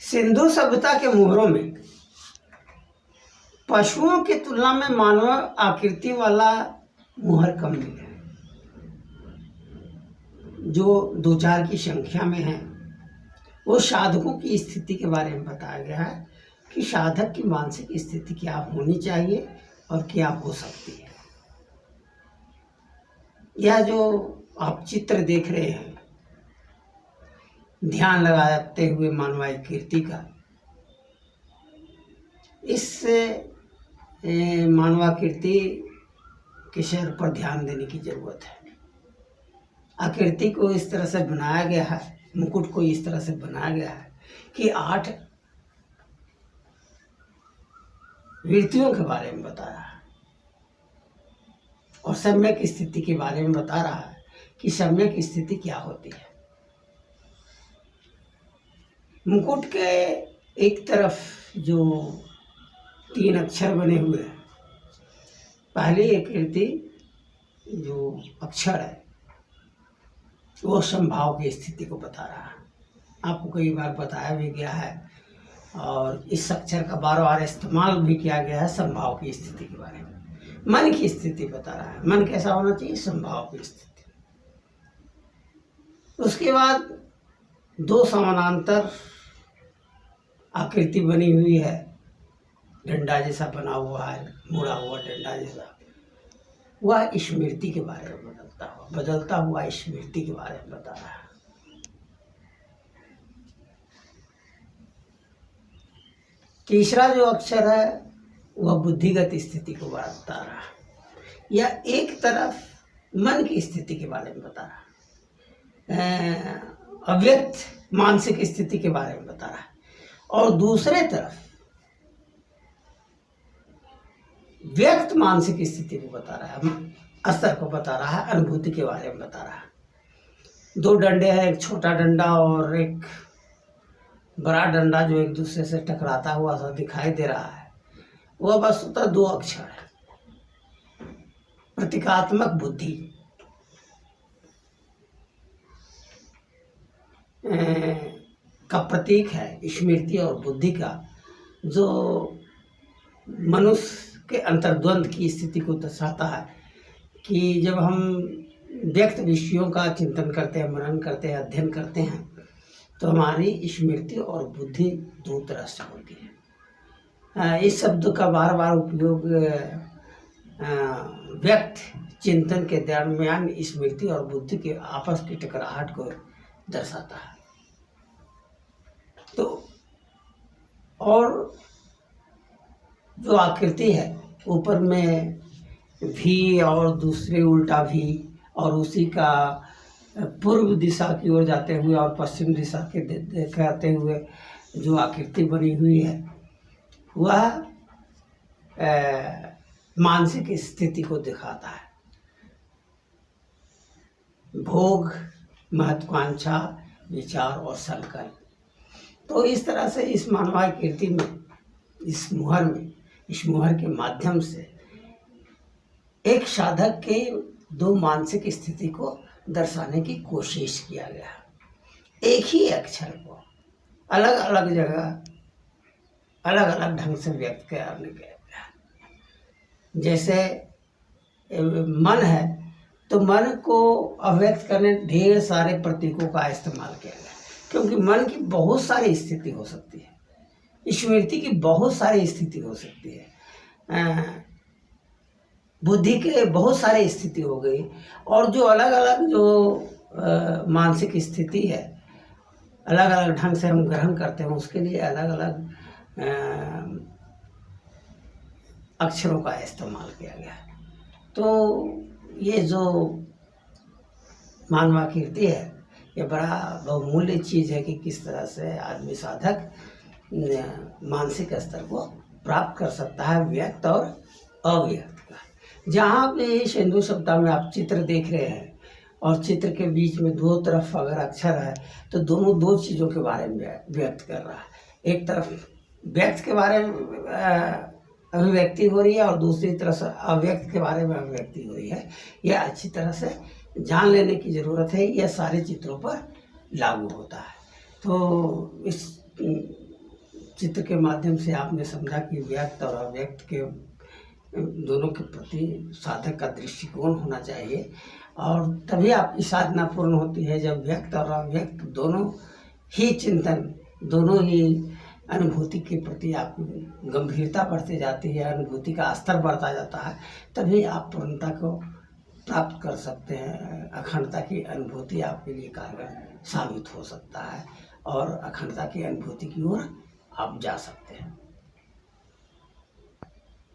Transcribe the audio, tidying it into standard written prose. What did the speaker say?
सिंधु सभ्यता के मुहरों में पशुओं की तुलना में मानव आकृति वाला मुहर कम मिले, जो 2-4 की संख्या में है। वो साधकों की स्थिति के बारे में बताया गया है कि साधक की मानसिक स्थिति क्या होनी चाहिए और क्या हो सकती है। यह जो आप चित्र देख रहे हैं ध्यान लगाते हुए मानवाकृति का, इस मानवाकृति के शहर पर ध्यान देने की जरूरत है। आकृति को इस तरह से बनाया गया है, मुकुट को इस तरह से बनाया गया है कि 8 वृत्तियों के बारे में बता रहा है और सम्यक स्थिति के बारे में बता रहा है कि सम्यक स्थिति क्या होती है। मुकुट के एक तरफ जो 3 अक्षर बने हुए हैं, पहली आकृति जो अक्षर है वो समभाव की स्थिति को बता रहा है। आपको कई बार बताया भी गया है और इस अक्षर का बार-बार इस्तेमाल भी किया गया है समभाव की स्थिति के बारे में। मन की स्थिति बता रहा है, मन कैसा होना चाहिए, समभाव की स्थिति। उसके बाद 2 समानांतर आकृति बनी हुई है, डंडा जैसा बना हुआ है, मुड़ा हुआ डंडा जैसा। वह स्मृति के बारे में बदलता हुआ स्मृति के बारे में बता रहा है। तीसरा जो अक्षर है वह बुद्धिगत स्थिति को बता रहा है। यह एक तरफ मन की स्थिति के बारे में बता रहा है, अव्यक्त मानसिक स्थिति के बारे में बता रहा है, और दूसरे तरफ व्यक्त मानसिक स्थिति को बता रहा है, स्तर को बता रहा है, अनुभूति के बारे में बता रहा है। 2 डंडे हैं, एक छोटा डंडा और एक बड़ा डंडा जो एक दूसरे से टकराता हुआ सा दिखाई दे रहा है। वह वस्तुतः 2 अक्षर है। प्रतीकात्मक बुद्धि का प्रतीक है स्मृति और बुद्धि का, जो मनुष्य के अंतर्द्वंद की स्थिति को दर्शाता है कि जब हम व्यक्त विषयों का चिंतन करते हैं, मनन करते हैं, अध्ययन करते हैं, तो हमारी स्मृति और बुद्धि 2 तरह से होती है। इस शब्द का बार-बार उपयोग व्यक्त चिंतन के दरमियान स्मृति और बुद्धि के आपस की टकराहट को दर्शाता है। तो और जो आकृति है ऊपर में भी और दूसरे उल्टा भी, और उसी का पूर्व दिशा की ओर जाते हुए और पश्चिम दिशा के दिखाते हुए जो आकृति बनी हुई है वह मानसिक स्थिति को दिखाता है। भोग, महत्वाकांक्षा, विचार और संकल्प। तो इस तरह से इस मानवाकृति में, इस मुहर के माध्यम से एक साधक के 2 मानसिक स्थिति को दर्शाने की कोशिश किया गया। एक ही अक्षर को अलग अलग जगह अलग अलग ढंग से व्यक्त करने गया। जैसे मन है तो मन को अभिव्यक्त करने ढेर सारे प्रतीकों का इस्तेमाल किया गया, क्योंकि मन की बहुत सारी स्थिति हो सकती है, स्मृति की बहुत सारी स्थिति हो सकती है, बुद्धि के बहुत सारी स्थिति हो गई, और जो अलग अलग जो मानसिक स्थिति है अलग अलग ढंग से हम ग्रहण करते हैं, उसके लिए अलग अलग अक्षरों का इस्तेमाल किया गया है। तो ये जो मानवाकृति है ये बड़ा बहुमूल्य चीज़ है कि किस तरह से आदमी साधक मानसिक स्तर को प्राप्त कर सकता है, व्यक्त और अव्यक्त का। जहाँ पे सिंधु सभ्यता में आप चित्र देख रहे हैं और चित्र के बीच में 2 तरफ अगर अक्षर है तो दोनों 2 चीज़ों के बारे में व्यक्त कर रहा है। एक तरफ व्यक्त के बारे में अभिव्यक्ति हो रही है और दूसरी तरफ से अव्यक्त के बारे में अभिव्यक्ति हो रही है। यह अच्छी तरह से जान लेने की ज़रूरत है, यह सारे चित्रों पर लागू होता है। तो इस चित्र के माध्यम से आपने समझा कि व्यक्त और अव्यक्त के दोनों के प्रति साधक का दृष्टिकोण होना चाहिए, और तभी आपकी साधना पूर्ण होती है जब व्यक्त और अव्यक्त दोनों ही चिंतन, दोनों ही अनुभूति के प्रति आपकी गंभीरता बढ़ती जाती है, अनुभूति का स्तर बढ़ता जाता है, तभी आप पूर्णता को प्राप्त कर सकते हैं। अखंडता की अनुभूति आपके लिए कारगर साबित हो सकता है और अखंडता की अनुभूति की ओर आप जा सकते हैं।